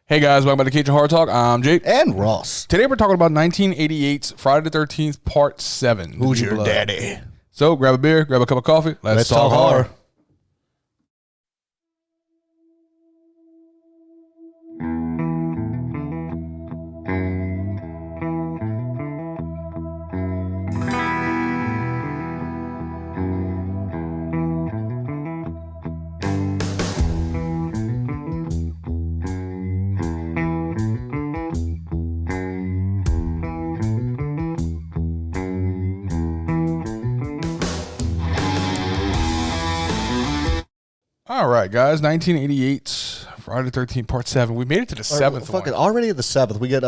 Hey guys, welcome back to Cajun Horror Talk. I'm Jake. And Ross. Today we're talking about 1988's Friday the 13th, Part 7. Who's your daddy? So grab a beer, grab a cup of coffee. Let's talk horror. All right, guys. 1988's Friday the 13th, Part 7. We made it to the seventh one. Already at the seventh. We get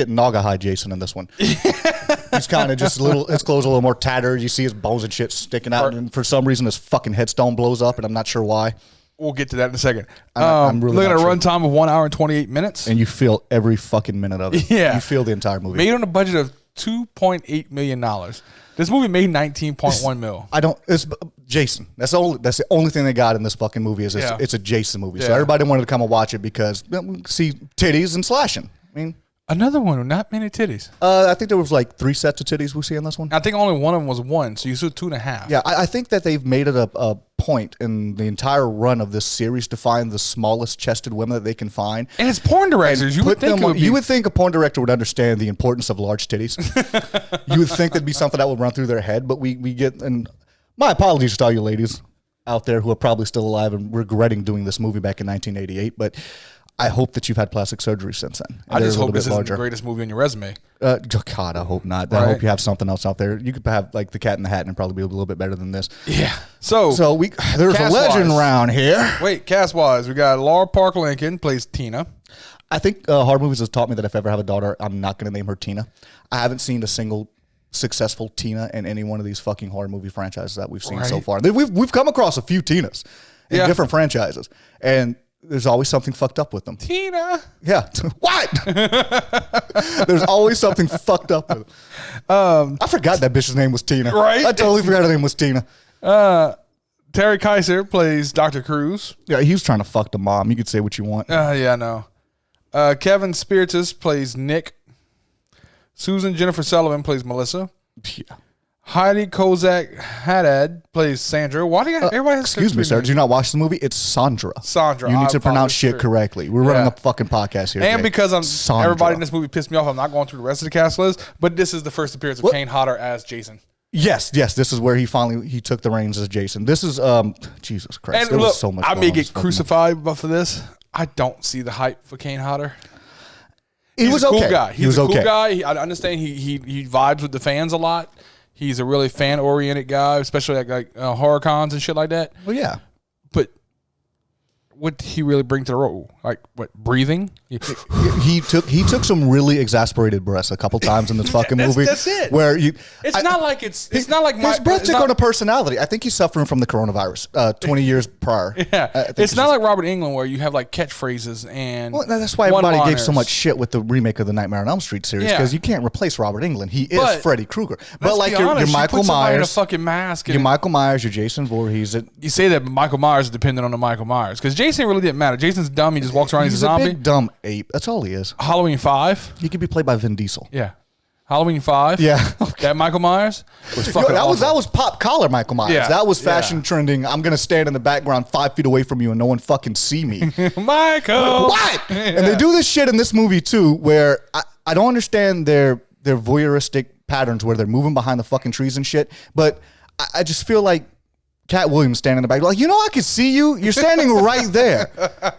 Naga High Jason in this one. He's kind of just his clothes are a little more tattered. You see his bones and shit sticking out, and for some reason his fucking headstone blows up, and I'm not sure why. We'll get to that in a second. I'm really looking at a sure. runtime of 1 hour and 28 minutes. And you feel every fucking minute of it. Yeah. You feel the entire movie. Made on a budget of $2.8 million. This movie made $19.1 million. It's Jason. That's the only thing they got in this fucking movie is it's a Jason movie. So everybody wanted to come and watch it because we see titties and slashing. I mean, another one with not many titties. I think there was like 3 sets of titties we see in this one. I think only one of them was one, so you saw 2.5. Yeah, I think that they've made it a point in the entire run of this series to find the smallest chested women that they can find. And it's porn directors. You would think a porn director would understand the importance of large titties. You would think that'd be something that would run through their head, but we get, and my apologies to all you ladies out there who are probably still alive and regretting doing this movie back in 1988, but I hope that you've had plastic surgery since then. I just hope this isn't the greatest movie on your resume. God, I hope not. Right. I hope you have something else out there. You could have like The Cat in the Hat and probably be a little bit better than this. Yeah. So there's a legend around here. Wait, cast-wise, we got Laura Park Lincoln plays Tina. I think horror movies has taught me that if I ever have a daughter, I'm not going to name her Tina. I haven't seen a single successful Tina in any one of these fucking horror movie franchises that we've seen so far. We've come across a few Tinas in different franchises, and there's always something fucked up with them. Tina. Yeah. What? There's always something fucked up with them. I forgot that bitch's name was Tina. Right? I totally forgot her name was Tina. Terry Kaiser plays Dr. Cruz. Yeah, he was trying to fuck the mom. You could say what you want. Yeah, I know. Kevin Spiritus plays Nick. Susan Jennifer Sullivan plays Melissa. Yeah. Heidi Kozak Haddad plays Sandra. Why do you everybody has excuse me, sir. Did you not watch the movie? It's Sandra. Sandra. You need to pronounce shit correctly. We're running a fucking podcast here. And today. because Sandra. everybody in this movie pissed me off, I'm not going through the rest of the cast list. But this is the first appearance of Kane Hodder as Jason. Yes. This is where he took the reins as Jason. This is Jesus Christ. And there look, was so much. I may get crucified for this. I don't see the hype for Kane Hodder. He's a cool guy. He's a cool guy. I understand he vibes with the fans a lot. He's a really fan-oriented guy, especially like horror cons and shit like that. Well, yeah. But what did he really bring to the role? Like, what, breathing? He took some really exasperated breaths a couple times in this fucking movie. That's it. Where it's not like his breath took on a personality. I think he's suffering from the coronavirus 20 years prior. Yeah. It's not like Robert Englund where you have like catchphrases and that's why everybody gave so much shit with the remake of the Nightmare on Elm Street series because you can't replace Robert Englund. He is Freddy Krueger. But like your Michael Myers, in a fucking mask. Your Michael Myers, your Jason Voorhees. You say that Michael Myers is dependent on the Michael Myers because Jason really didn't matter. Jason's dumb. He just walks around. He's a zombie. Big dumb ape. That's all he is. Halloween 5. He could be played by Vin Diesel. Yeah. Halloween 5. Yeah. Okay. That Michael Myers was fucking awful. That was pop collar Michael Myers. Yeah. That was fashion trending. I'm gonna stand in the background 5 feet away from you and no one fucking see me. Michael. What? Yeah. And they do this shit in this movie too, where I don't understand their voyeuristic patterns where they're moving behind the fucking trees and shit. But I just feel like Cat Williams standing in the back, like, I can see you. You're standing right there.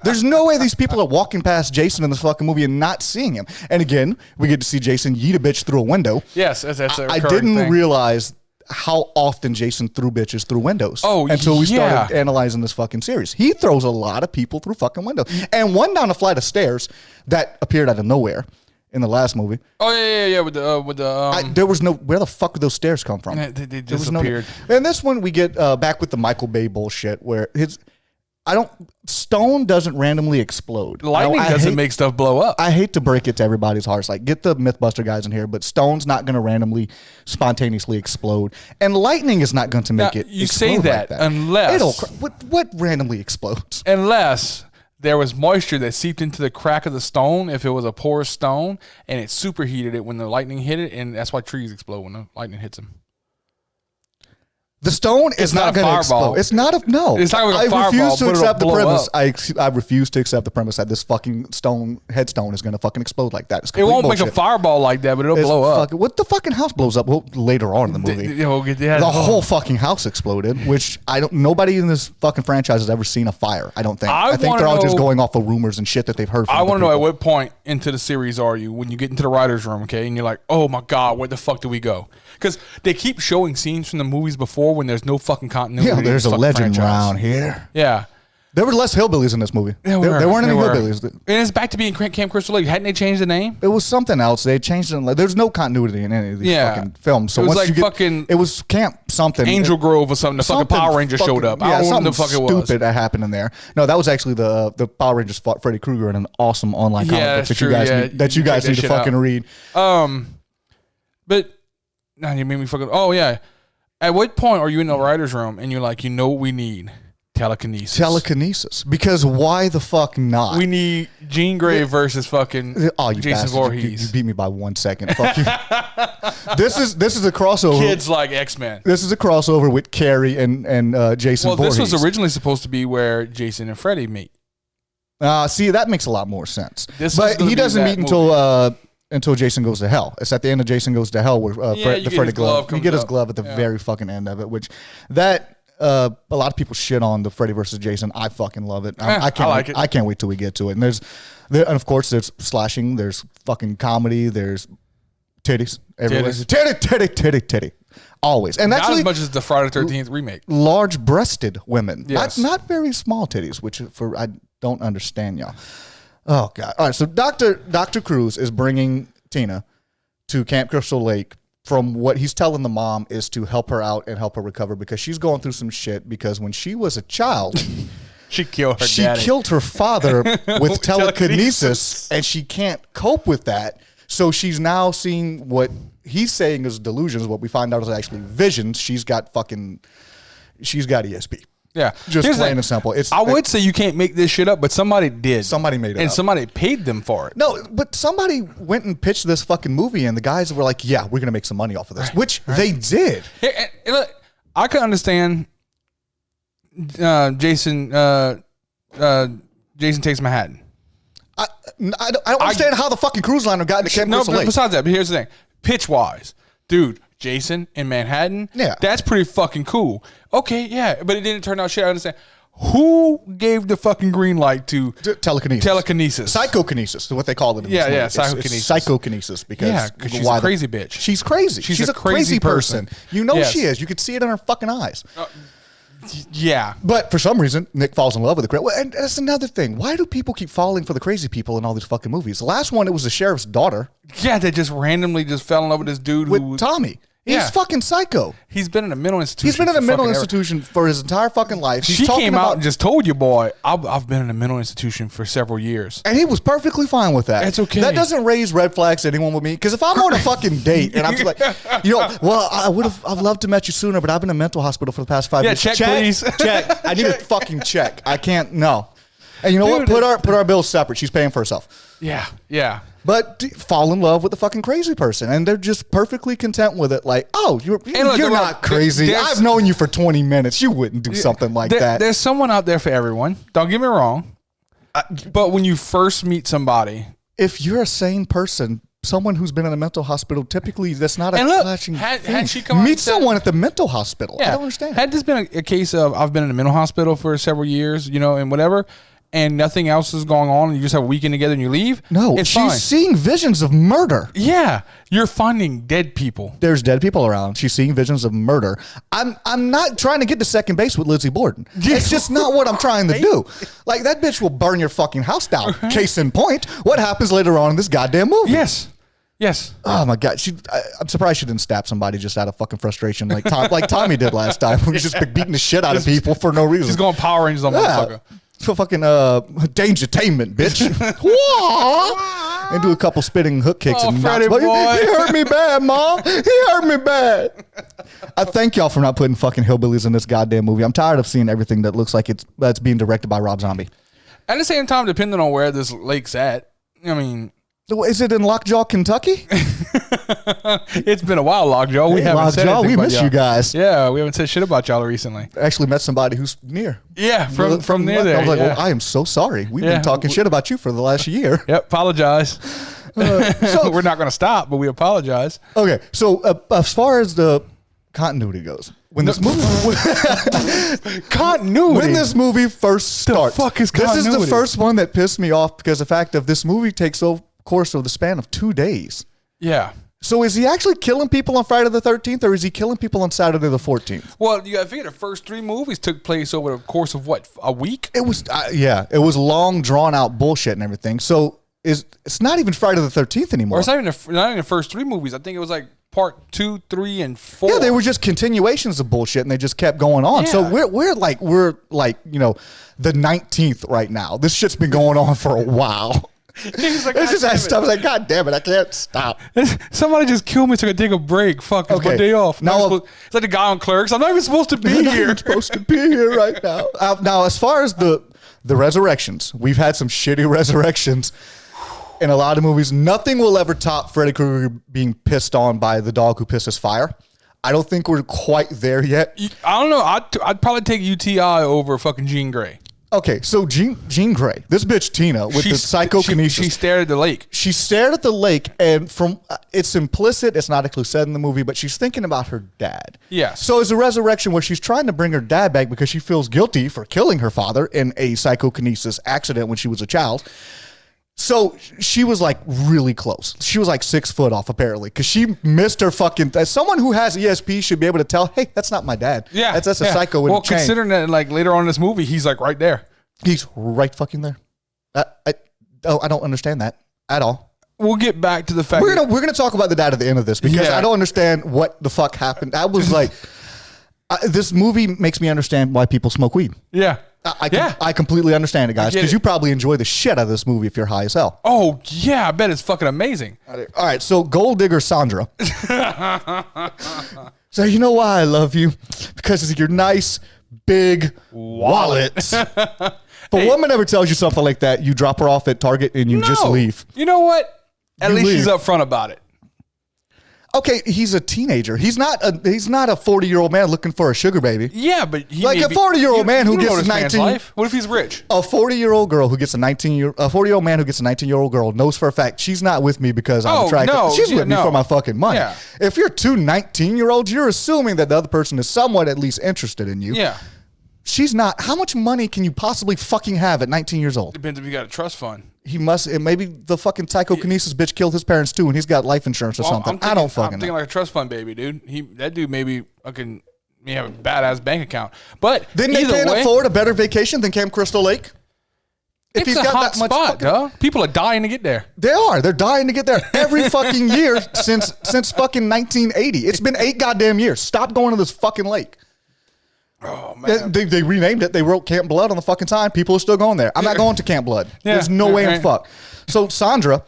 There's no way these people are walking past Jason in this fucking movie and not seeing him. And again, we get to see Jason yeet a bitch through a window. Yes, that's a I didn't realize how often Jason threw bitches through windows. Until we started analyzing this fucking series. He throws a lot of people through fucking windows. And one down a flight of stairs that appeared out of nowhere. In the last movie. Oh yeah. With the there was no. Where the fuck did those stairs come from? They disappeared. And this one we get back with the Michael Bay bullshit where stone doesn't randomly explode. Lightning doesn't make stuff blow up. I hate to break it to everybody's hearts. Like, get the Mythbuster guys in here, but stone's not going to randomly, spontaneously explode, and lightning is not going to make it. You say that, like unless what randomly explodes? Unless there was moisture that seeped into the crack of the stone if it was a porous stone, and it superheated it when the lightning hit it, and that's why trees explode when the lightning hits them. The stone is not going to explode. It's not a no. It's not like a I refuse to accept the premise. Up. I refuse to accept the premise that this fucking headstone is going to fucking explode like that. It won't make a fireball like that, but it'll blow up. What the fucking house blows up later on in the movie? The whole fucking house exploded, which nobody in this fucking franchise has ever seen a fire. I don't think. I think they're all just going off of rumors and shit that they've heard from. I want to know at what point into the series are you when you get into the writer's room, okay, and you're like, oh my god, where the fuck do we go? Because they keep showing scenes from the movies before when there's no fucking continuity. Yeah, there's a legend around here. Yeah. There were less hillbillies in this movie. There weren't any hillbillies. And it's back to being Camp Crystal Lake. Hadn't they changed the name? It was something else. They changed it. There's no continuity in any of these fucking films. So it was like fucking... It was Camp something. Angel Grove or something. The fucking Power Rangers showed up. Yeah, something stupid that happened in there. No, that was actually the Power Rangers fought Freddy Krueger in an awesome online comic book that you guys need to fucking read. But... Now you made me fucking... Oh, yeah. At what point are you in the writer's room and you're like, you know what we need? Telekinesis. Telekinesis. Because why the fuck not? We need Jean Grey versus fucking Jason Voorhees. You beat me by 1 second. Fuck you. This is a crossover. Kids like X-Men. This is a crossover with Carrie and Jason Voorhees. This was originally supposed to be where Jason and Freddy meet. See, that makes a lot more sense. But he doesn't meet until Jason Goes to Hell. It's at the end of Jason Goes to Hell where the Freddy glove. You get his glove at the very fucking end of it, which a lot of people shit on the Freddy versus Jason. I fucking love it. I can't wait till we get to it. And and of course there's slashing, there's fucking comedy, there's titties everywhere. Titty. Always. And not as much as the Friday the 13th remake. Large-breasted women. Yes. Not very small titties, which I don't understand, y'all. Oh, God. All right, so Dr. Cruz is bringing Tina to Camp Crystal Lake from what he's telling the mom is to help her out and help her recover because she's going through some shit because when she was a child... She killed her father with telekinesis, and she can't cope with that. So she's now seeing what he's saying is delusions. What we find out is actually visions. She's got ESP. Yeah. Just plain and simple. I would say you can't make this shit up, but somebody did. Somebody made it up. And somebody paid them for it. No, but somebody went and pitched this fucking movie, and the guys were like, yeah, we're going to make some money off of this, which they did. And look, I can understand Jason Takes Manhattan. I don't understand how the fucking cruise liner got into Camp Crystal Lake. Besides that, but here's the thing. Pitch-wise, dude, Jason in Manhattan, that's pretty fucking cool. Okay, yeah, but it didn't turn out shit. I understand. Who gave the fucking green light to telekinesis? Psychokinesis is what they call it in this movie. Psychokinesis. It's psychokinesis because she's a crazy bitch. She's crazy. She's a crazy person. You know she is. You could see it in her fucking eyes. Yeah. But for some reason, Nick falls in love with the crazy. And that's another thing. Why do people keep falling for the crazy people in all these fucking movies? The last one, it was the sheriff's daughter. Yeah, they just randomly fell in love with this dude with Tommy. He's fucking psycho. He's been in a mental institution. He's been in a mental institution for his entire fucking life. She came out and just told you, boy, I've been in a mental institution for several years. And he was perfectly fine with that. It's okay. That doesn't raise red flags to anyone with me. Because if I'm on a fucking date and I'm just like, I've loved to met you sooner, but I've been in a mental hospital for the past 5 years. Check, please. Check. I need a fucking check. I can't, no. And you know what? Put our bills separate. She's paying for herself. Yeah. But fall in love with the fucking crazy person, and they're just perfectly content with it. Like, oh, you're not crazy. I've known you for 20 minutes. You wouldn't do something like that. There's someone out there for everyone. Don't get me wrong. But when you first meet somebody, if you're a sane person, someone who's been in a mental hospital, typically that's not a clashing thing. Had she come meet someone at the mental hospital. I don't understand. Had this been a case of I've been in a mental hospital for several years, and whatever, and nothing else is going on, and you just have a weekend together and you leave? No, she's seeing visions of murder. Yeah, you're finding dead people. There's dead people around. She's seeing visions of murder. I'm not trying to get to second base with Lizzie Borden. It's just not what I'm trying to do. Like, that bitch will burn your fucking house down. Case in point, what happens later on in this goddamn movie? Yes. Oh my God. I'm surprised she didn't stab somebody just out of fucking frustration like Tommy did last time. When he's just been beating the shit out of people for no reason. She's going Power Rangers on motherfucker. So fucking dangertainment, bitch. And do a couple spitting hook kicks and knocks. He hurt me bad, Mom. He hurt me bad. I thank y'all for not putting fucking hillbillies in this goddamn movie. I'm tired of seeing everything that looks like that's being directed by Rob Zombie. At the same time, depending on where this lake's at, I mean... Is it in Lockjaw, Kentucky? It's been a while, Lockjaw. We haven't said anything we about miss y'all. You guys. Yeah, we haven't said shit about y'all recently. I actually met somebody who's near. Yeah, from near there. I was like, well, I am so sorry. We've been talking shit about you for the last year. Yep, apologize. So we're not going to stop, but we apologize. Okay, so as far as the continuity goes, when this movie when this movie first starts, the fuck is continuity? This is the first one that pissed me off because the fact of this movie takes over course of the span of 2 days. Yeah. So is he actually killing people on Friday the 13th, or is he killing people on Saturday the 14th? Well, you got to figure the first 3 movies took place over the course of what, a week? It was it was long, drawn out bullshit and everything. So it's not even Friday the 13th anymore. Or it's not even the first 3 movies. I think it was like part 2, 3, and 4. Yeah, they were just continuations of bullshit, and they just kept going on. Yeah. So we're like the 19th right now. This shit's been going on for a while. It's like, it's just that stuff. I was like, God damn it, I can't stop. Somebody just killed me so I could take a break. Fuck, it's my day off. Now, it's like the guy on Clerks. I'm not even supposed to be here. I'm supposed to be here right now. Now, as far as the resurrections, we've had some shitty resurrections in a lot of movies. Nothing will ever top Freddy Krueger being pissed on by the dog who pisses fire. I don't think we're quite there yet. I don't know. I'd probably take UTI over fucking Jean Grey. Okay, so Jean Grey, this bitch Tina with the psychokinesis. She stared at the lake. She stared at the lake, and from it's implicit, it's not actually said in the movie, but she's thinking about her dad. Yes. So it's a resurrection where she's trying to bring her dad back because she feels guilty for killing her father in a psychokinesis accident when she was a child. So she was like really close. She was like 6 foot off apparently because she missed her fucking. As someone who has ESP should be able to tell, hey, that's not my dad. Yeah, that's a psycho. Well, considering that like later on in this movie, he's like right there. He's right fucking there. I don't understand that at all. We'll get back to the fact we're gonna talk about the dad at the end of this because I don't understand what the fuck happened. I was like, this movie makes me understand why people smoke weed. Yeah. I completely understand it, guys, because you probably enjoy the shit out of this movie if you're high as hell. Oh, yeah, I bet it's fucking amazing. All right, so Gold Digger Sandra. So you know why I love you? Because of your nice, big wallet. If a woman ever tells you something like that, you drop her off at Target and you just leave. You know what? At least she's upfront about it. Okay, he's a teenager. He's not a 40-year-old man looking for a sugar baby. Yeah, but he like a 40-year-old man who gets a 19. What if he's rich? A 40-year-old girl who gets a 40-year-old man who gets a 19-year-old girl knows for a fact she's not with me because I'm attractive. No, she's with me for my fucking money. Yeah. If you're 2 19-year-olds, you're assuming that the other person is somewhat at least interested in you. Yeah. She's not. How much money can you possibly fucking have at 19 years old? Depends if you got a trust fund. He must. Maybe the fucking psychokinesis bitch killed his parents too, and he's got life insurance or something. I don't fucking know. I'm thinking like a trust fund baby, dude. That dude maybe fucking have a badass bank account. But then they can't afford a better vacation than Camp Crystal Lake. If he's got hot that much spot, duh. People are dying to get there. They are. They're dying to get there every fucking year since fucking 1980. It's been 8 goddamn years. Stop going to this fucking lake. Oh man, they renamed it. They wrote Camp Blood on the fucking sign. People are still going there. I'm not going to Camp Blood. There's no way in fuck. So Sandra,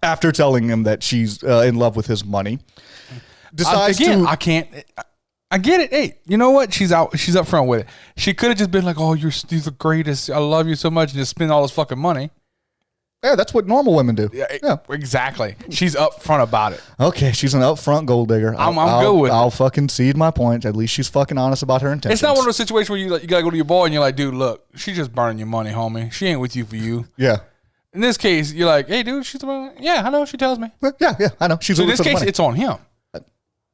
after telling him that she's in love with his money, decides I get it. Hey, you know what? She's up front with it. She could have just been like, "Oh, you're the greatest. I love you so much," and just spend all this fucking money. Yeah, that's what normal women do. Yeah, exactly. She's upfront about it. Okay, she's an upfront gold digger. I'm good with it. I'll fucking cede my point. At least she's fucking honest about her intentions. It's not one of those situations where you gotta go to your boy and you're like, dude, look, she's just burning your money, homie. She ain't with you for you. Yeah. In this case, you're like, hey, dude, yeah, I know. She tells me. Yeah, I know. She's so in this case, it's on him.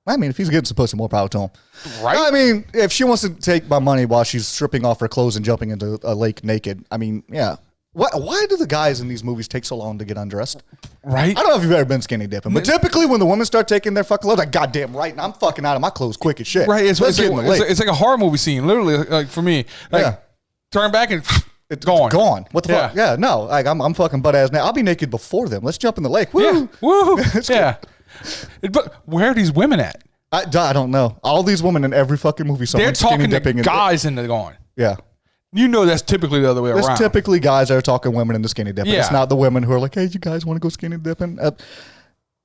I mean, if he's getting some pussy, more power to him. Right? I mean, if she wants to take my money while she's stripping off her clothes and jumping into a lake naked, I mean, yeah. Why do the guys in these movies take so long to get undressed? Right? I don't know if you've ever been skinny dipping, but typically when the women start taking their fucking clothes, like, goddamn right, and I'm fucking out of my clothes quick as shit. Right. It's like a horror movie scene, literally, like for me. Like, turn back and it's gone. Gone. What the fuck? Yeah, no. Like, I'm fucking butt ass now. I'll be naked before them. Let's jump in the lake. Woo! Yeah. Woo! Yeah. But where are these women at? I don't know. All these women in every fucking movie, they're talking to guys and they're going. Yeah. You know that's typically the other way around. There's typically guys that are talking women into skinny dipping. Yeah. It's not the women who are like, hey, you guys want to go skinny dipping?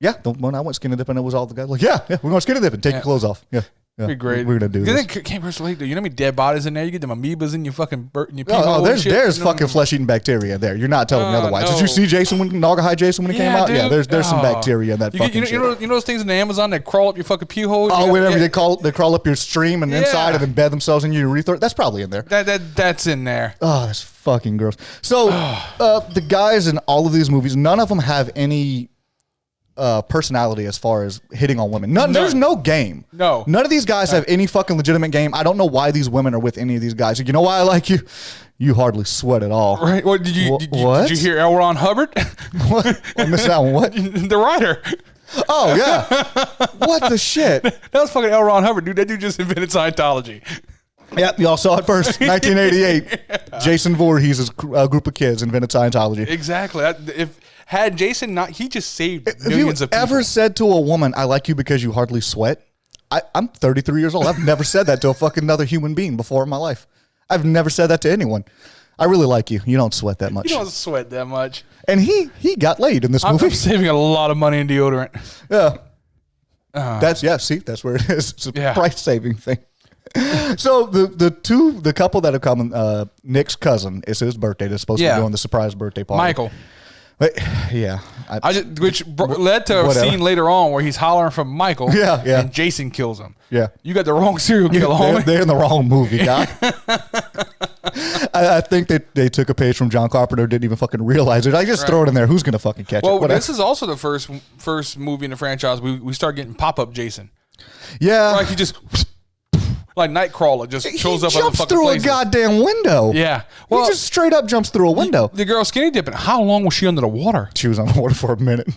Yeah, when I went skinny dipping, it was all the guys like, yeah, we're going skinny dipping. Take your clothes off. Yeah. Yeah, be great. We're gonna do this. Can't relate, dude. You know how many dead bodies in there? You get them amoebas in your fucking in your there's fucking flesh-eating bacteria there. You're not telling me otherwise. No. Did you see Jason Naugahyde Jason when he came out? Dude. Yeah, there's some bacteria in that fucking shit. You know those things in the Amazon that crawl up your fucking pee hole? Whenever they crawl up your stream and inside and embed themselves in your urethra. That's probably in there. That's in there. Oh, that's fucking gross. So the guys in all of these movies, none of them have any personality as far as hitting on women. There's no game. No. None of these guys have any fucking legitimate game. I don't know why these women are with any of these guys. You know why I like you? You hardly sweat at all. Right. What did you hear L. Ron Hubbard? What? I missed that one. What? The writer. Oh, yeah. What the shit? That was fucking L. Ron Hubbard, dude. That dude just invented Scientology. Yep, y'all saw it first. 1988. Jason Voorhees' group of kids invented Scientology. Exactly. Had Jason not, he just saved millions of people. Have you ever said to a woman, I like you because you hardly sweat? I'm 33 years old. I've never said that to a fucking another human being before in my life. I've never said that to anyone. I really like you. You don't sweat that much. You don't sweat that much. And he got laid in this movie. I'm saving a lot of money in deodorant. Yeah. That's where it is. It's a price-saving thing. So the couple that have come, Nick's cousin, it's his birthday. They're supposed to be doing the surprise birthday party. Michael. Yeah. Which led to a scene later on where he's hollering for Michael. Yeah. And Jason kills him. Yeah. You got the wrong serial killer, homie. They're in the wrong movie, guy. I think they took a page from John Carpenter, didn't even fucking realize it. I just throw it in there. Who's going to fucking catch it? Well, this is also the first movie in the franchise we start getting pop-up Jason. Yeah. Like he just... Like Nightcrawler just shows up. He jumps through a goddamn window. Yeah. Well, he just straight up jumps through a window. The girl skinny dipping. How long was she under the water? She was under the water for a minute.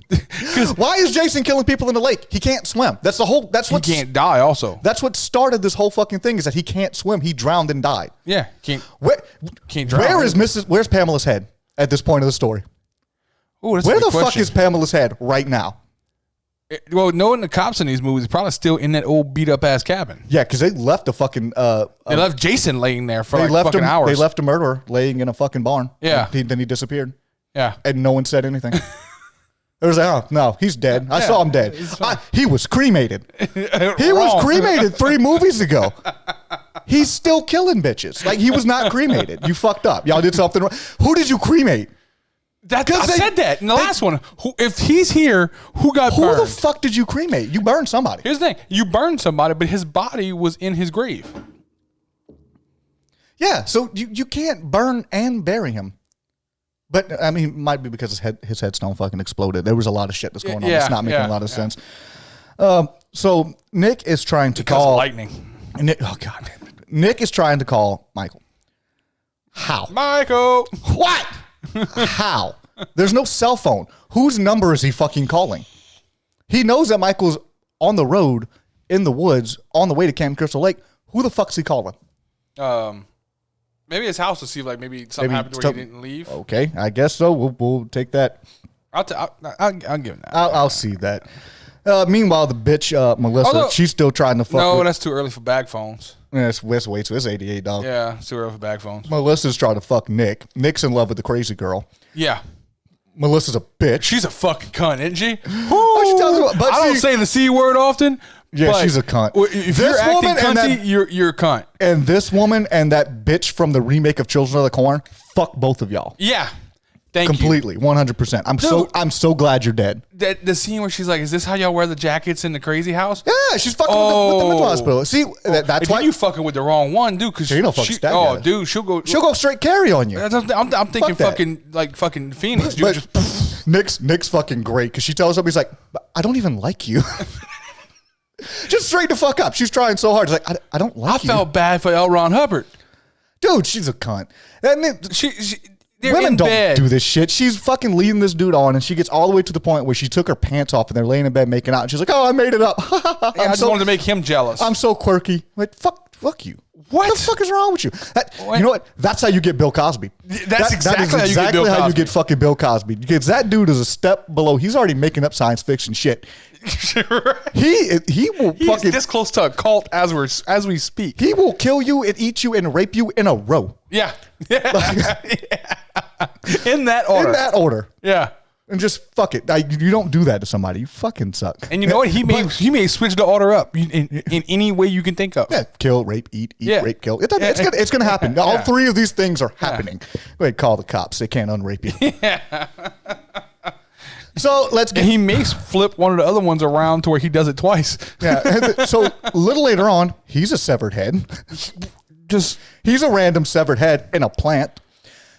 Why is Jason killing people in the lake? He can't swim. He can't die also. That's what started this whole fucking thing, is that he can't swim. He drowned and died. Yeah. Can't Where drown. where's Pamela's head at this point of the story? Ooh, where the fuck is Pamela's head right now? Well, knowing the cops in these movies, probably still in that old beat up ass cabin. Yeah, because they left the fucking. They left Jason laying there for fucking hours. They left a murderer laying in a fucking barn. Yeah. Then he disappeared. Yeah. And no one said anything. It was like, oh no, he's dead. I saw him dead. He was cremated. He was cremated 3 movies ago. He's still killing bitches. Like, he was not cremated. You fucked up. Y'all did something wrong. Who did you cremate? I said that in the last one. If he's here, who got burned? Who the fuck did you cremate? You burned somebody. Here's the thing. You burned somebody, but his body was in his grave. Yeah, so you can't burn and bury him. But, I mean, it might be because his headstone fucking exploded. There was a lot of shit that's going on. It's not making a lot of sense. So Nick is trying to call... lightning. Nick is trying to call Michael. How? Michael! What? How? There's no cell phone. Whose number is he fucking calling? He knows that Michael's on the road, in the woods, on the way to Camp Crystal Lake. Who the fuck's he calling? Maybe his house to see if maybe something happened where he didn't leave. Okay, I guess so. We'll take that. I'll give him that. I'll see that. Meanwhile, the bitch Melissa, she's still trying to fuck. No, that's too early for bag phones. Yeah, it's 88, dog. Yeah, it's too early for bag phones. Melissa's trying to fuck Nick. Nick's in love with the crazy girl. Yeah. Melissa's a bitch. She's a fucking cunt, isn't she? I don't say the C word often. Yeah, she's a cunt. If you're acting cunty, you're a cunt. And this woman and that bitch from the remake of Children of the Corn, fuck both of y'all. Yeah. Completely, 100%. I'm so glad you're dead. The scene where she's like, "Is this how y'all wear the jackets in the crazy house?" Yeah, she's fucking with the mental hospital. See, that's why you fucking with the wrong one, dude. Because she don't fucking stab you. Dude, she'll go straight carry on you. I'm thinking fucking Phoenix, dude. Nick's fucking great because she tells him, he's like, "I don't even like you." Just straight the fuck up. She's trying so hard. She's like, I don't like you. I felt bad for L. Ron Hubbard. Dude, she's a cunt. Women don't do this shit. She's fucking leading this dude on, and she gets all the way to the point where she took her pants off, and they're laying in bed making out, and she's like, "Oh, I made it up." I just wanted to make him jealous. I'm so quirky. Like, fuck you. What the fuck is wrong with you? You know what? That's how you get Bill Cosby. That's exactly how you get fucking Bill Cosby. Because that dude is a step below. He's already making up science fiction shit. Right. He will fucking... He's this close to a cult as we speak. He will kill you and eat you and rape you in a row. Yeah. In that order. In that order. Yeah. And just fuck it. You don't do that to somebody. You fucking suck. And you know what? He may switch the order up in any way you can think of. Yeah, kill, rape, eat, rape, kill. It's gonna happen. Yeah. All three of these things are happening. Go ahead, call the cops. They can't unrape you. Yeah. So let's get. And he may flip one of the other ones around to where he does it twice. Yeah. So a little later on, he's a severed head. He's a random severed head in a plant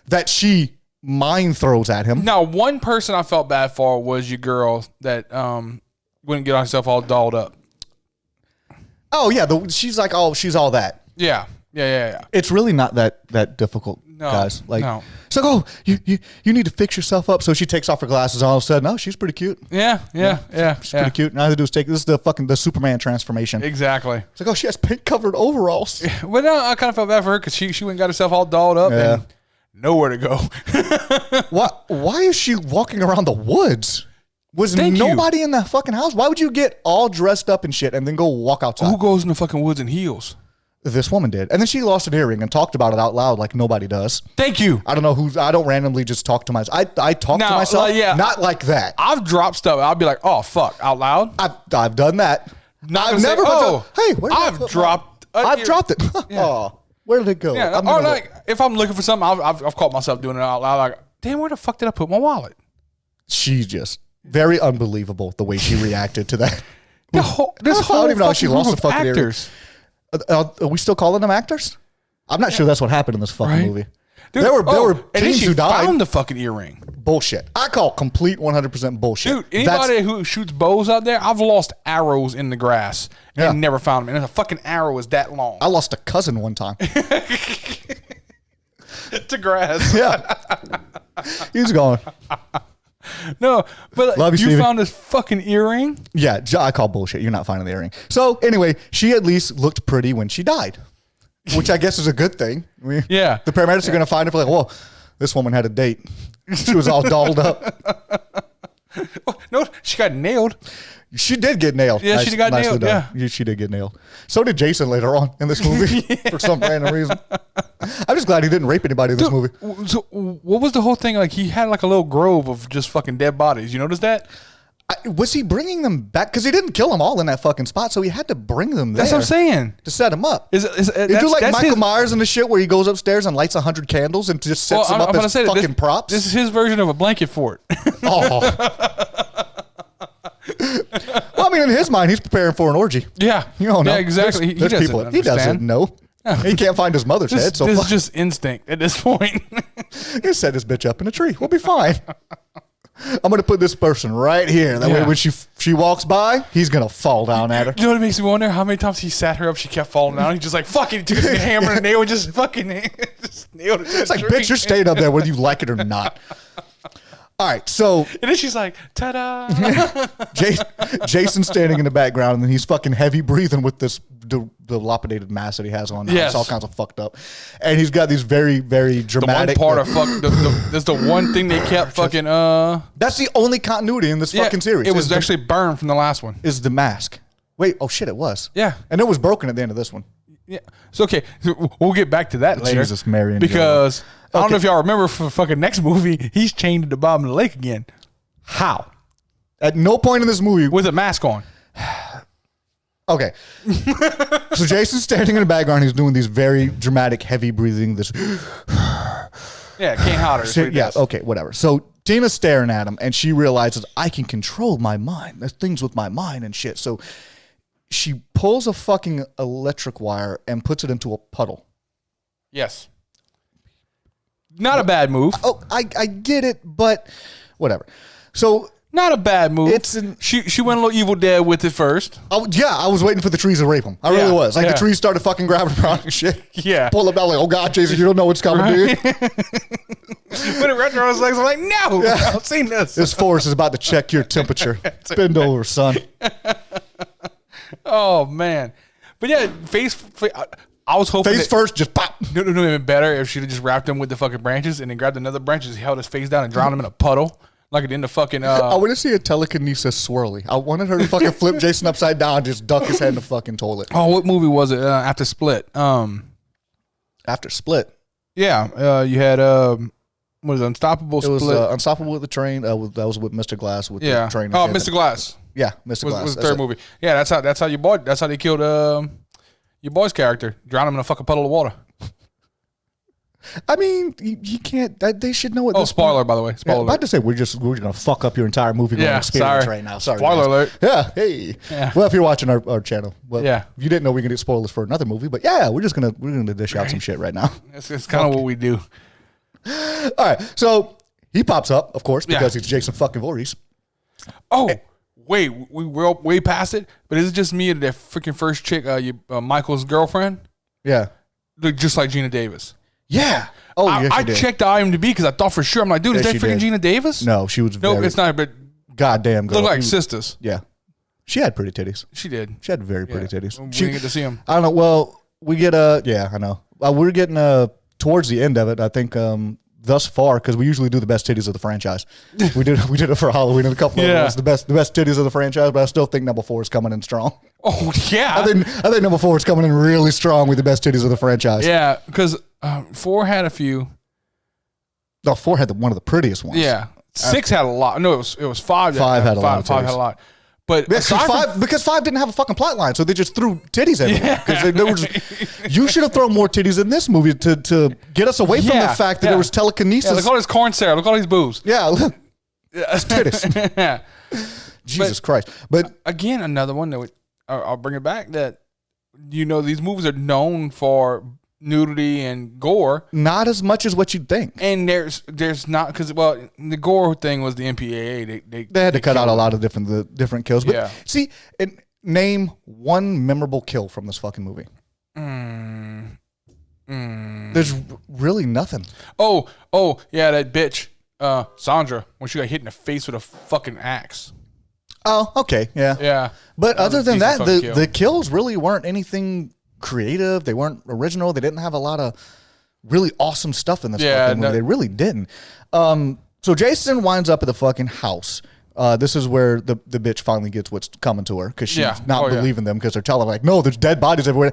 that she mind throws at him. Now, one person I felt bad for was your girl that wouldn't get herself all dolled up. Oh yeah, she's like, oh, she's all that. Yeah. It's really not that difficult, guys. Like, it's like, oh, you need to fix yourself up. So she takes off her glasses. All of a sudden, oh, she's pretty cute. Yeah. She's pretty cute. And all I have to do is take this is the Superman transformation. Exactly. It's like, oh, she has pink covered overalls. Yeah, well, no, I kind of felt bad for her because she went and got herself all dolled up and nowhere to go. Why is she walking around the woods? Was nobody in the fucking house? Why would you get all dressed up and shit and then go walk outside? Who goes in the fucking woods in heels? This woman did. And then she lost an earring and talked about it out loud like nobody does. Thank you. I don't know I don't randomly just talk to myself. I talk to myself, not like that. I've dropped stuff. I'll be like, oh, fuck, out loud? I've done that. I've never hey, I've dropped it. Yeah. Oh, where did it go? Yeah. Or like, if I'm looking for something, I've caught myself doing it out loud. Like, damn, where the fuck did I put my wallet? She's just very unbelievable the way she reacted to that. I don't even know how she lost the fucking actors. Are we still calling them actors? I'm not sure that's what happened in this fucking movie. Dude, there were teens who died. Found the fucking earring. Bullshit. I call complete 100% bullshit. Dude, anybody who shoots bows out there, I've lost arrows in the grass and never found them. And a fucking arrow is that long. I lost a cousin one time. To grass. Yeah. He's gone. No, but Love you found this fucking earring? Yeah, I call bullshit. You're not finding the earring. So anyway, she at least looked pretty when she died, which I guess is a good thing. The paramedics are going to find her for like, well, this woman had a date. She was all dolled up. No, she got nailed. She did get nailed. Yeah, she got nailed. Done. Yeah, she did get nailed. So did Jason later on in this movie for some random reason. I'm just glad he didn't rape anybody in this movie. So what was the whole thing? Like, he had like a little grove of just fucking dead bodies. You notice that? Was he bringing them back? Because he didn't kill them all in that fucking spot, so he had to bring them there. That's what I'm saying. To set them up. Is do like Michael Myers and the shit where he goes upstairs and lights 100 candles and just sets them up as fucking props? This is his version of a blanket fort. Oh. Well, I mean, in his mind, he's preparing for an orgy. Yeah. You don't know. Yeah, exactly. He doesn't know. He can't find his mother's head. So this is just instinct at this point. He set this bitch up in a tree. We'll be fine. I'm going to put this person right here. That way when she walks by, he's going to fall down at her. You know what makes me wonder? How many times he sat her up, she kept falling down. He's just like, fuck it. He took a hammer and a nail and just fucking just nailed it. It's like, bitch, you're staying up there whether you like it or not. All right, so... And then she's like, ta-da! Jason's standing in the background, and then he's fucking heavy breathing with this dilapidated mask that he has on. Yes. It's all kinds of fucked up. And he's got these very, very dramatic... The one part that's the one thing they kept fucking... That's the only continuity in this fucking series. It was actually burned from the last one. Is the mask. Wait, oh shit, it was. Yeah. And it was broken at the end of this one. Yeah. So, okay, we'll get back to that later. Jesus, Mary. Because... I don't know if y'all remember for the fucking next movie, he's chained to the bottom of the lake again. How? At no point in this movie... With a mask on. Okay. So Jason's standing in the background. He's doing these very dramatic, heavy breathing. This... Yeah, Kane Hodder. Yeah, okay, whatever. So Tina's staring at him, and she realizes, I can control my mind. There's things with my mind and shit. So she pulls a fucking electric wire and puts it into a puddle. Yes. Not a bad move. Oh, I get it, but whatever. So not a bad move. She went a little Evil Dead with it first. I was waiting for the trees to rape him. I really was. Like the trees started fucking grabbing around and shit. Yeah. Pull them out like, oh God, Jason, you don't know what's coming, dude. Put it right around his legs. I'm like, no, I've seen this. This force is about to check your temperature. Bend over, son. Oh man, but yeah, face I was hoping face first, just pop. It would have been better if she'd have just wrapped him with the fucking branches and then grabbed another branch and held his face down and drowned him in a puddle. Like it in the fucking... I want to see a telekinesis swirly. I wanted her to fucking flip Jason upside down and just duck his head in the fucking toilet. Oh, what movie was it? After Split. After Split? Yeah. You had... Was it Unstoppable? It was Unstoppable with the train. That was with Mr. Glass with the train. Oh, Mr. Glass. Yeah, Mr. Glass was the third movie. Yeah, that's how they killed your boy's character. Drowned him in a fucking puddle of water. I mean, you can't. They should know what. Oh, spoiler, by the way. Spoiler. Yeah, I'm about to say we're gonna fuck up your entire movie going experience right now. Sorry. Spoiler alert. Yeah. Hey. Yeah. Well, if you're watching our channel, well, you didn't know we are gonna get spoilers for another movie, but we're gonna dish out some shit right now. It's kind of what we do. All right. So he pops up, of course, because he's Jason fucking Voorhees. Oh. Wait, we're way past it, but is it just me and that freaking first chick, Michael's girlfriend? Yeah. Look just like Gina Davis. Yeah. Oh, I checked the IMDb because I thought for sure. I'm like, dude, is that freaking Gina Davis? No, she was. No, it's not. But goddamn, girl. Look like sisters. Yeah, she had pretty titties. She did. She had very pretty titties. We didn't get to see them. I don't know. Well, we get yeah, I know. We're getting towards the end of it. I think thus far, because we usually do the best titties of the franchise. We did it for Halloween and a couple of ones. The best titties of the franchise, but I still think number 4 is coming in strong. Oh yeah, I think number 4 is coming in really strong with the best titties of the franchise. Yeah, because 4 had a few. No, 4 had one of the prettiest ones. Yeah, 6 had a lot. No, it was 5. 5 had a lot. 5 had a lot. But because 5 didn't have a fucking plot line, so they just threw titties at it. You should have thrown more titties in this movie to get us away from the fact that there was telekinesis. Yeah, look at all this corn syrup. Look at all these boobs. Yeah, look. It's titties. Yeah. Jesus Christ. But again, another one that I'll bring it back that, these movies are known for nudity and gore. Not as much as what you'd think. And there's not, because, the gore thing was the MPAA. They had to cut out a lot of different kills. But see, name one memorable kill from this fucking movie. There's really nothing. Oh, yeah, that bitch, Sandra, when she got hit in the face with a fucking axe. Oh, okay, yeah. Yeah. But other than that, the kills really weren't anything creative. They weren't original. They didn't have a lot of really awesome stuff in this fucking movie. They really didn't. So Jason winds up at the fucking house. This is where the bitch finally gets what's coming to her because she's not believing them because they're telling her, like, no, there's dead bodies everywhere.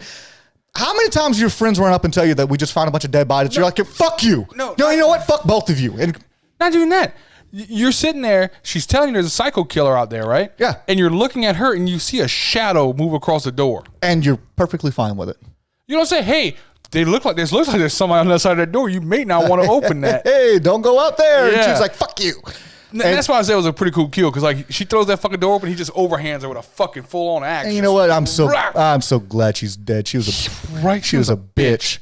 How many times your friends run up and tell you that we just found a bunch of dead bodies? You're like, fuck you. No, you know what? Fuck both of you. And not doing that. You're sitting there. She's telling you there's a psycho killer out there, right? Yeah. And you're looking at her and you see a shadow move across the door. And you're perfectly fine with it. You don't say, hey, looks like there's somebody on the other side of that door. You may not want to open that. Hey, don't go out there. Yeah. And she's like, fuck you. And that's why I said it was a pretty cool kill, because like she throws that fucking door open, he just overhands her with a fucking full on axe. And you know what? I'm so glad she's dead. She was a bitch.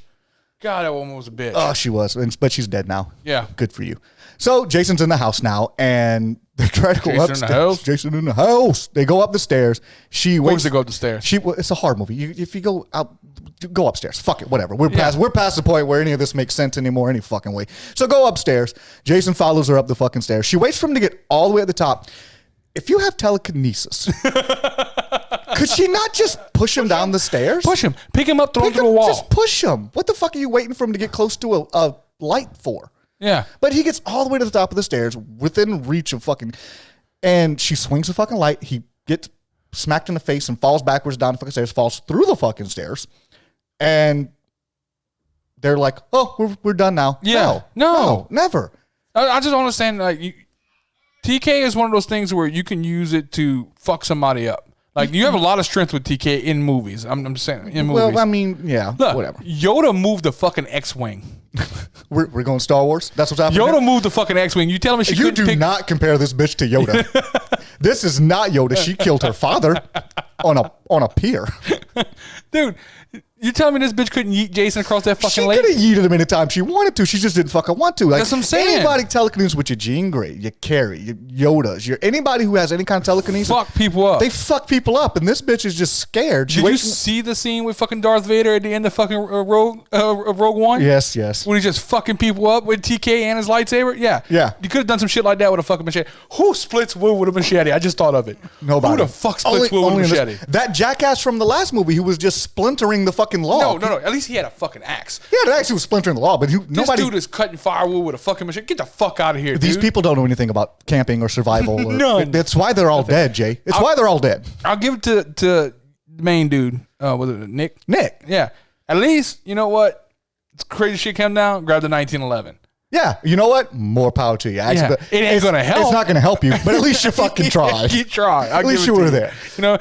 God, that woman was a bitch. Oh, she was, but she's dead now. Yeah, good for you. So Jason's in the house now, and they try to go upstairs. Jason in the house. They go up the stairs. She waits to go up the stairs. It's a horror movie. If you go out, go upstairs. Fuck it, whatever. We're past the point where any of this makes sense anymore, any fucking way. So go upstairs. Jason follows her up the fucking stairs. She waits for him to get all the way at the top. If you have telekinesis, could she not just push him down the stairs? Push him. Pick him up, throw him through a wall. Just push him. What the fuck are you waiting for him to get close to a light for? Yeah. But he gets all the way to the top of the stairs, within reach of fucking, and she swings the fucking light. He gets smacked in the face and falls backwards down the fucking stairs, falls through the fucking stairs, and they're like, oh, we're done now. Yeah. No, never. I just don't understand, like, TK is one of those things where you can use it to fuck somebody up. Like, you have a lot of strength with TK in movies. I'm saying in movies. Well, I mean, yeah, look, whatever. Yoda moved the fucking X-Wing. We're going Star Wars? That's what's happening? Yoda moved the fucking X-Wing. You telling me she couldn't pick... not compare this bitch to Yoda. This is not Yoda. She killed her father on a pier. Dude, you telling me this bitch couldn't yeet Jason across that fucking lake? She could have yeeted him anytime she wanted to. She just didn't fucking want to. Like, that's what I'm saying. Anybody telekinesis with your Jean Grey, your Carrie, your Yodas, anybody who has any kind of telekinesis, fuck people up. They fuck people up, and this bitch is just scared. Did you see the scene with fucking Darth Vader at the end of fucking Rogue One? Yes. When he's just fucking people up with TK and his lightsaber? Yeah. You could have done some shit like that with a fucking machete. Who splits wood with a machete? I just thought of it. Nobody. Who the fuck splits wood with a machete? That jackass from the last movie who was just splintering the fucking log. No. At least he had a fucking axe. Yeah, it actually was splintering the log, but nobody. This dude is cutting firewood with a fucking machine. Get the fuck out of here, These people don't know anything about camping or survival. None. That's why they're all dead, Jay. It's why they're all dead. I'll give it to the main dude. Was it Nick? Nick. Yeah. At least, you know what? It's crazy shit came down. Grab the 1911. Yeah, you know what? More power to you. Actually, it ain't gonna help. It's not gonna help you, but at least you fucking tried. You tried. At least you were there. You know,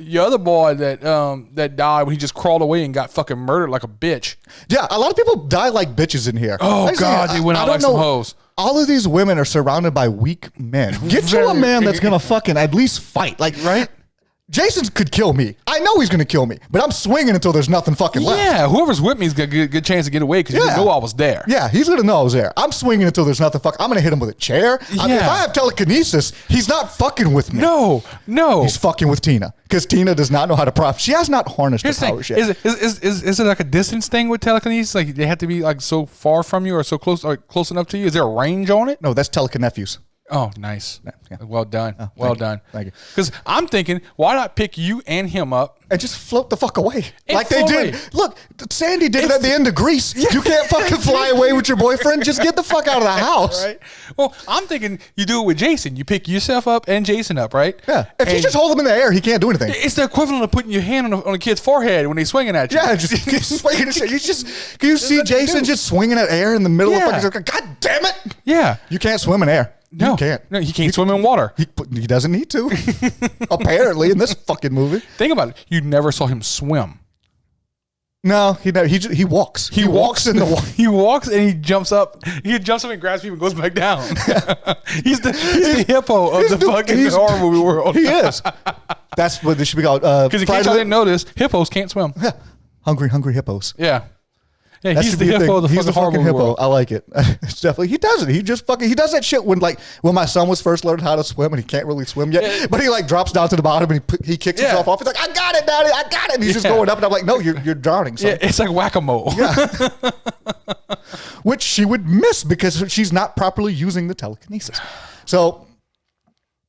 your other boy that died when he just crawled away and got fucking murdered like a bitch. Yeah, a lot of people die like bitches in here. Oh God, they went out like some hoes. All of these women are surrounded by weak men. Get you a man that's gonna fucking at least fight, like right. Jason could kill me. I know he's going to kill me, but I'm swinging until there's nothing fucking left. Yeah, whoever's with me is got a good chance to get away because you know I was there. Yeah, he's going to know I was there. I'm swinging until there's nothing fucking. I'm going to hit him with a chair. I mean, if I have telekinesis, he's not fucking with me. No. He's fucking with Tina because Tina does not know how to profit. She has not harnessed the power yet. Is it like a distance thing with telekinesis? Like they have to be like so far from you or so close, like close enough to you? Is there a range on it? No, that's telekinephews. Oh, nice. Yeah. Well done. Done. Thank you. Because I'm thinking, why not pick you and him up and just float the fuck away like they did? Look, Sandy did it at the end of Grease. Yeah. You can't fucking fly away with your boyfriend. Just get the fuck out of the house. Right. Well, I'm thinking you do it with Jason. You pick yourself up and Jason up, right? Yeah. If you just hold him in the air, he can't do anything. It's the equivalent of putting your hand on a kid's forehead when he's swinging at you. Yeah, just swinging. Can you see Jason just swinging at air in the middle of fucking? God damn it! Yeah. You can't swim in air. No, you can't. No, he can't swim in water. He doesn't need to. Apparently, in this fucking movie. Think about it. You never saw him swim. No, he walks. He walks in the water. He walks and he jumps up. He jumps up and grabs people and goes back down. he's the hippo of the fucking horror movie world. He is. That's what this should be called. Because in case I didn't notice, hippos can't swim. Yeah. Hungry hippos. Yeah. Yeah, he's the hippo of the fucking horror movie hippo. world. I like it. It's definitely, he does it. He just fucking, he does that shit when my son was first learning how to swim and he can't really swim yet, but he like drops down to the bottom and he kicks himself off. He's like, I got it, daddy, I got it. And he's just going up and I'm like, no, you're drowning. Son. Yeah, it's like whack-a-mole. Yeah. Which she would miss because she's not properly using the telekinesis. So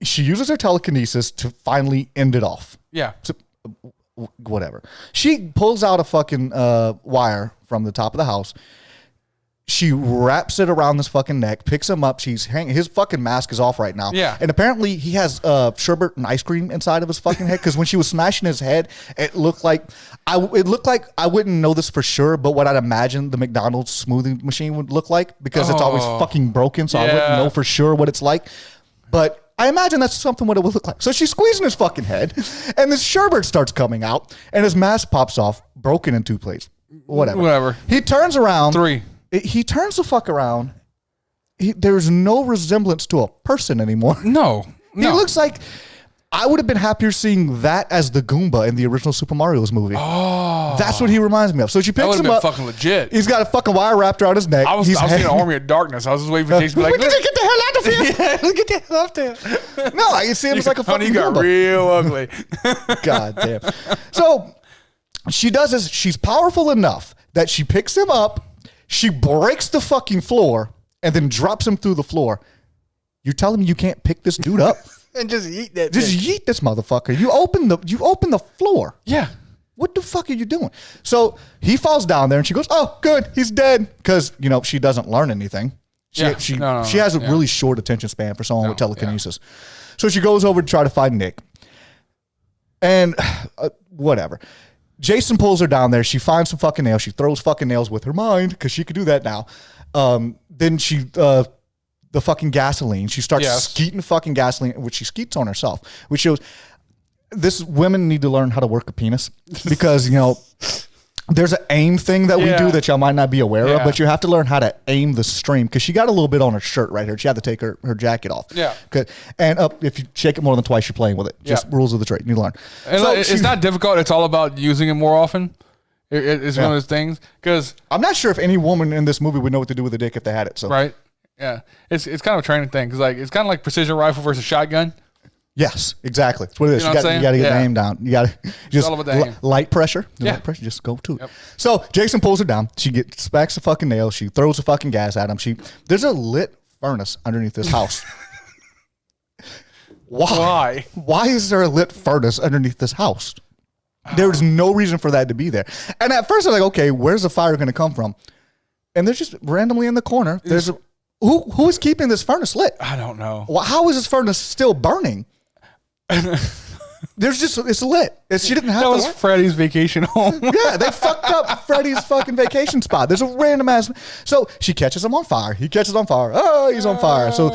she uses her telekinesis to finally end it off. Yeah. So, whatever. She pulls out a fucking wire from the top of the house. She wraps it around his fucking neck, picks him up. His fucking mask is off right now. Yeah. And apparently he has sherbet and ice cream inside of his fucking head because when she was smashing his head, it looked like I wouldn't know this for sure, but what I'd imagine the McDonald's smoothie machine would look like because it's always fucking broken, so I wouldn't know for sure what it's like. But I imagine that's something what it would look like. So she's squeezing his fucking head, and this sherbet starts coming out, and his mask pops off, broken in two places. Whatever. He turns around. He turns the fuck around. There's no resemblance to a person anymore. No. He looks like... I would have been happier seeing that as the Goomba in the original Super Mario's movie. Oh. That's what he reminds me of. So she picks him up. That would have been fucking legit. He's got a fucking wire wrapped around his neck. I was seeing Army of Darkness. I was just waiting for Jason to be like, get the hell out of here. Yeah, get the hell out there. No, I can see him as like a fucking Honey got Goomba. real ugly. God damn. So she does this. She's powerful enough that she picks him up, she breaks the fucking floor, and then drops him through the floor. You're telling me you can't pick this dude up? And just yeet that. Just yeet this motherfucker. You open the floor. Yeah. What the fuck are you doing? So he falls down there and she goes, oh, good, he's dead. Because, she doesn't learn anything. She has a really short attention span for someone with telekinesis. Yeah. So she goes over to try to find Nick. And whatever. Jason pulls her down there. She finds some fucking nails. She throws fucking nails with her mind because she could do that now. Then she... the fucking gasoline. She starts skeeting fucking gasoline, which she skeets on herself, which shows women need to learn how to work a penis because, there's an aim thing that we do that y'all might not be aware of, but you have to learn how to aim the stream because she got a little bit on her shirt right here. She had to take her jacket off. Yeah. And if you shake it more than twice, you're playing with it. Just rules of the trade. You learn. And so it's not difficult. It's all about using it more often. It's one of those things because I'm not sure if any woman in this movie would know what to do with a dick if they had it. So right. Yeah, it's kind of a training thing because it's kind of like precision rifle versus shotgun. Yes, exactly. That's what it is. You got to get the aim down. You got to just all about the aim. Light pressure. Light pressure. Just go to it. So Jason pulls her down. She smacks the fucking nail. She throws the fucking gas at him. There's a lit furnace underneath this house. Why? Why is there a lit furnace underneath this house? There's no reason for that to be there. And at first I'm like, okay, where's the fire going to come from? And there's just randomly in the corner. There's who is keeping this furnace lit? I don't know. Well, how is this furnace still burning? It's lit. She didn't have that to was work. Freddie's vacation home. Yeah, they fucked up Freddie's fucking vacation spot. There's a random ass. So she catches him on fire. He catches on fire. Oh, he's on fire. So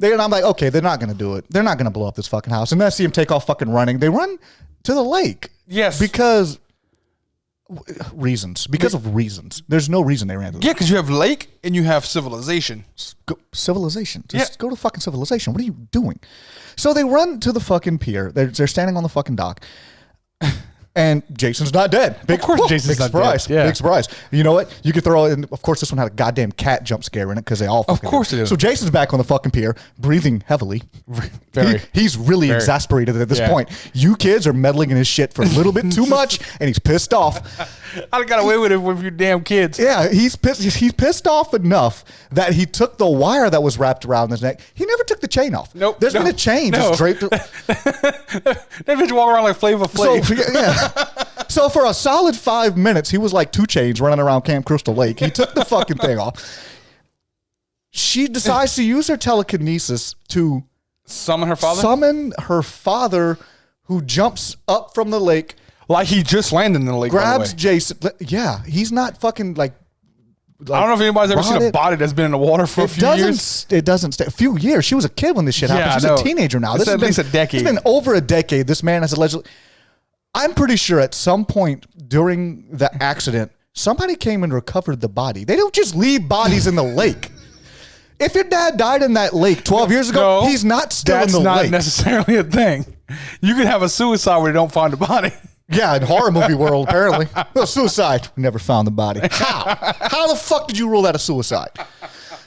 and I'm like, okay, they're not going to do it. They're not going to blow up this fucking house. And then I see him take off fucking running. They run to the lake. Yes. Because of reasons. There's no reason they ran to the lake. Yeah, because you have lake and you have civilization. Civilization. Just go to fucking civilization. What are you doing? So they run to the fucking pier. They're standing on the fucking dock. And Jason's not dead. Of course Jason's not surprise. dead. Yeah. Big surprise. You know what? You could throw in, of course, this one had a goddamn cat jump scare in it because they all fucking Of course it is. So Jason's back on the fucking pier, breathing heavily. Very. He's really exasperated at this Yeah. point. You kids are meddling in his shit for a little bit too much, and he's pissed off. I got away with it with you damn kids. Yeah, he's pissed off enough that he took the wire that was wrapped around his neck. He never took the chain off. Nope. There's been a chain just draped. That bitch walk around like Flavor Flav. So for a solid 5 minutes, he was like 2 Chainz running around Camp Crystal Lake. He took the fucking thing off. She decides to use her telekinesis to Summon her father, who jumps up from the lake. Like he just landed in the lake. Grabs Jason. Yeah, he's not fucking like. I don't know if anybody's ever seen a body that's been in the water for a few years. It doesn't stay. A few years. She was a kid when this shit happened. She's a teenager now. This is at least a decade. It's been over a decade. This man has allegedly. I'm pretty sure at some point during the accident, somebody came and recovered the body. They don't just leave bodies in the lake. If your dad died in that lake 12 years ago, he's not still in the lake. That's not necessarily a thing. You can have a suicide where they don't find the body. Yeah, in horror movie world, apparently. Well, suicide. We never found the body. How? How the fuck did you rule that a suicide?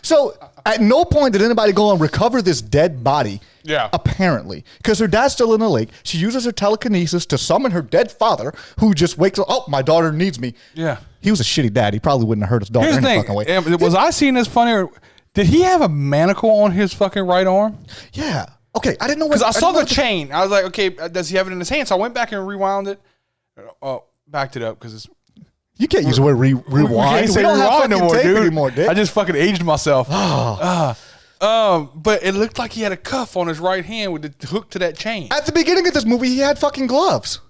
So at no point did anybody go and recover this dead body. Yeah. Apparently. Because her dad's still in the lake. She uses her telekinesis to summon her dead father, who just wakes up. Oh, my daughter needs me. Yeah. He was a shitty dad. He probably wouldn't have hurt his daughter Here's any the thing. fucking way. Was I seeing this funny or did he have a manacle on his fucking right arm? Yeah. Okay. I didn't know. Because I saw the chain. I was like, okay, does he have it in his hand? So I went back and rewound it. Oh, backed it up because it's. You can't use the word rewind. We don't have no more, dude. Anymore, Dick. I just fucking aged myself. But it looked like he had a cuff on his right hand with the hook to that chain. At the beginning of this movie, he had fucking gloves.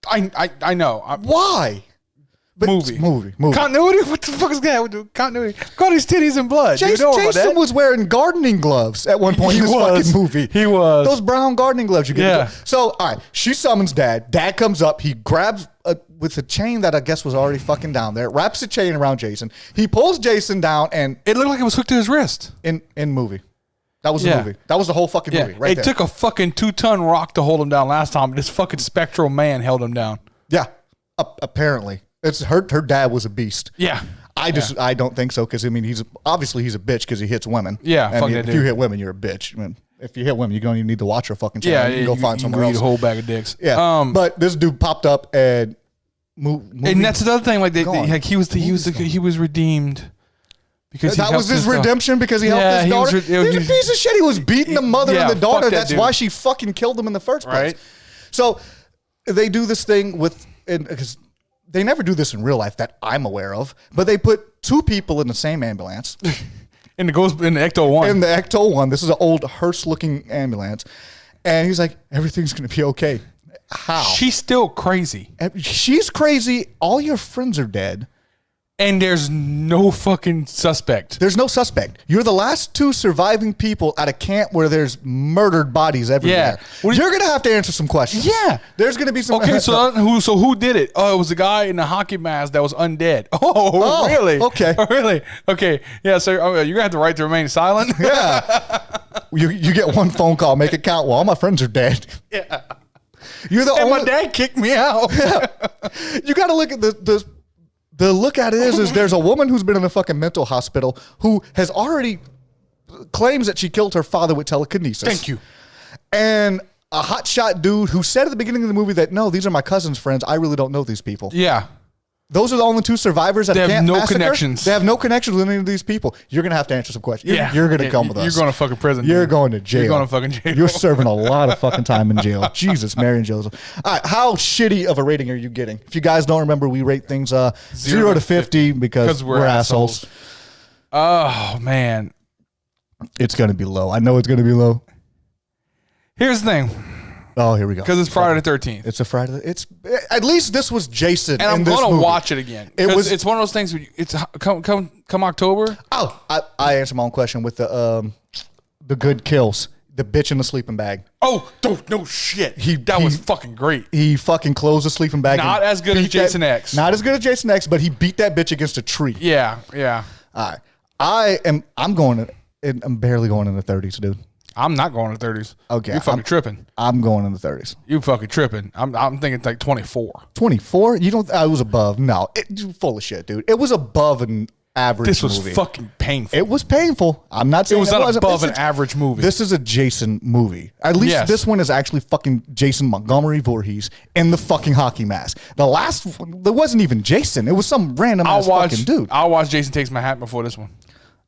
I know. Why? But movie. Continuity? What the fuck is that with the continuity? Got his titties and blood. Jason was wearing gardening gloves at one point in this fucking movie. He was. Those brown gardening gloves you get. Yeah. So, all right, she summons Dad. Dad comes up. He grabs with a chain that I guess was already fucking down there, wraps the chain around Jason. He pulls Jason down, and it looked like it was hooked to his wrist. In movie. That was the movie. That was the whole fucking movie right there. It took a fucking 2-ton rock to hold him down last time. This fucking spectral man held him down. Yeah. Apparently. It's her dad was a beast. Yeah. I don't think so, because I mean he's obviously a bitch because he hits women. Yeah, and if you hit women, you're a bitch. I mean, if you hit women, you're going to need to watch her fucking channel. You can go find somewhere else. Eat a whole bag of dicks. Yeah. But this dude popped up and and that's the other thing. Like he was redeemed. Because that was his redemption because he helped his daughter. He's a piece of shit. He was beating the mother and the daughter. That's why she fucking killed him in the first place. Right. So they do this thing because they never do this in real life that I'm aware of, but they put 2 people in the same ambulance. in the Ecto 1. In the Ecto 1. This is an old hearse-looking ambulance. And he's like, everything's going to be okay. How? She's still crazy. She's crazy. All your friends are dead. And there's no fucking suspect. There's no suspect. You're the last 2 surviving people at a camp where there's murdered bodies everywhere. Yeah. You're going to have to answer some questions. Yeah. There's going to be some... Okay, so who did it? Oh, it was the guy in the hockey mask that was undead. Oh really? Okay. Oh, really? Okay. Yeah, so you're going to have the right to remain silent? Yeah. you get 1 phone call, make it count. Well, all my friends are dead. Yeah. You're the only... my dad kicked me out. Yeah. You got to look at the look at it is there's a woman who's been in a fucking mental hospital who has already claims that she killed her father with telekinesis. Thank you. And a hotshot dude who said at the beginning of the movie that, no, these are my cousin's friends. I really don't know these people. Yeah. Those are the only 2 survivors at a camp massacre. Connections. They have no connections with any of these people. You're going to have to answer some questions. Yeah. You're going to come with us. You're going to fucking prison. You're going to jail. You're going to fucking jail. You're serving a lot of fucking time in jail. Jesus, Mary and Joseph. All right, how shitty of a rating are you getting? If you guys don't remember, we rate things 0 to 50 because we're assholes. Oh, man. It's going to be low. I know it's going to be low. Here's the thing. Oh, here we go. Because it's Friday the 13th. It's a Friday. It's at least this was Jason. And I'm going to watch it again. It's one of those things. It's come October. Oh, I answered my own question with the good kills. The bitch in the sleeping bag. Oh, no shit. That was fucking great. He fucking closed the sleeping bag. Not as good as Jason X. Not as good as Jason X, but he beat that bitch against a tree. Yeah. All right. I'm barely going in the 30s, dude. I'm not going in the 30s. Okay. You're fucking tripping. I'm going in the 30s. You fucking tripping. I'm thinking like 24. 24? You don't, I was above. No. You're full of shit, dude. It was above an average This was movie. fucking painful. It was painful. I'm not saying it was not above an average movie. This is a Jason movie. At least this one is actually fucking Jason Montgomery Voorhees in the fucking hockey mask. The last one, there wasn't even Jason. It was some random ass fucking dude. I'll watch Jason Takes My Hat before this one.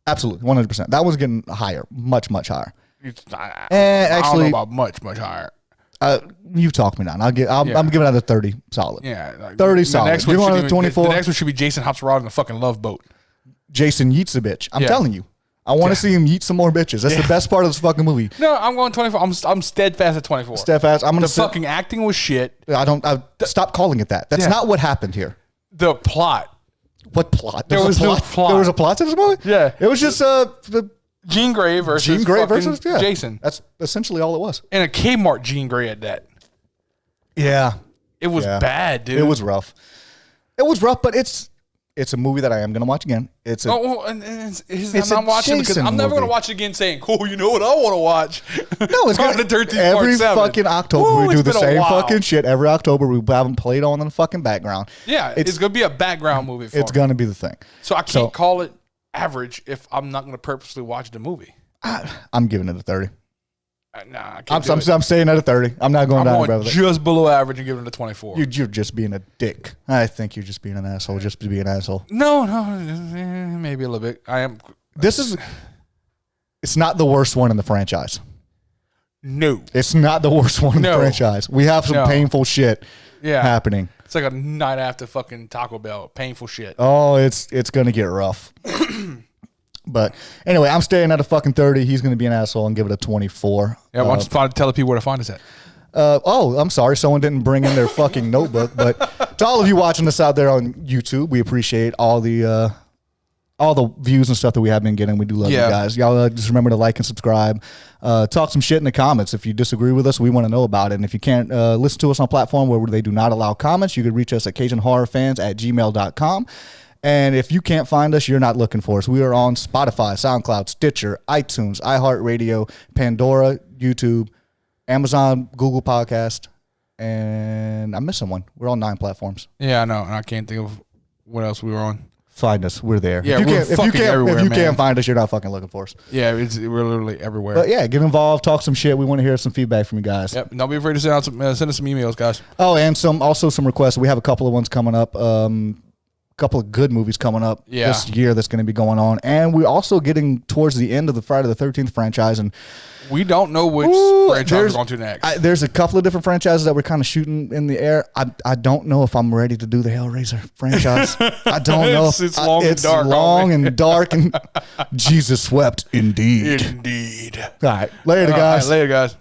Absolutely, 100%. That was getting higher, much higher. I Actually, don't know about much higher. You've talked me down. I'm giving it a 30 solid. Yeah, like 30 solid. You're going to 24. The next one should be Jason hops around in a fucking love boat. Jason yeets a bitch. I'm telling you. I want to see him yeet some more bitches. That's the best part of this fucking movie. No, I'm going 24. I'm steadfast at 24. Steadfast. I'm going to fucking acting was shit. Stop calling it that. That's not what happened here. The plot. What plot? There was no plot. There was a plot to this movie? Yeah. It was just Jean Grey versus Jason. That's essentially all it was. And a Kmart Jean Grey at that. Yeah. It was bad, dude. It was rough. But it's a movie that I am going to watch again. I'm watching because I'm never going to watch it again saying, "Cool, you know what I want to watch." No, it's going to every fucking October we do the same fucking shit. Every October we have them played on in the fucking background. Yeah, it's going to be a background movie. It's going to be the thing. So I can't call it average if I'm not going to purposely watch the movie. I'm giving it a 30. Nah, I'm staying at a 30. I'm not going down. I'm just below average and giving it a 24. You're just being a dick. I think you're just being an asshole. Just to be an asshole. No, maybe a little bit. I am. It's not the worst one in the franchise. No, it's not the worst one in the franchise. We have some painful shit happening. It's like a night after fucking Taco Bell. Painful shit. Oh, it's gonna get rough. But anyway, I'm staying at a fucking 30. He's going to be an asshole and give it a 24. Yeah, why don't you tell the people where to find us at? I'm sorry. Someone didn't bring in their fucking notebook. But to all of you watching this out there on YouTube, we appreciate all the views and stuff that we have been getting. We do love you guys. Y'all just remember to like and subscribe. Talk some shit in the comments. If you disagree with us, we want to know about it. And if you can't listen to us on a platform where they do not allow comments, you can reach us at CajunHorrorFans@gmail.com. And if you can't find us, you're not looking for us. We are on Spotify, SoundCloud, Stitcher, iTunes, iHeartRadio, Pandora, YouTube, Amazon, Google Podcast, and I'm missing one. We're on 9 platforms. Yeah, I know. And I can't think of what else we were on. Find us. We're there. Yeah, if you can't find us, you're not fucking looking for us. Yeah, we're literally everywhere. But yeah, get involved, talk some shit. We want to hear some feedback from you guys. Yep. Don't be afraid to send us some emails, guys. Oh, and some requests. We have a couple of ones coming up. Couple of good movies coming up this year that's going to be going on, and we're also getting towards the end of the Friday the 13th franchise, and we don't know which franchise we're going to next. There's a couple of different franchises that we're kind of shooting in the air. I don't know if I'm ready to do the Hellraiser franchise. I don't know. It's long and dark. It's long and dark, and Jesus wept indeed. Indeed. All right, later, guys. Later, guys.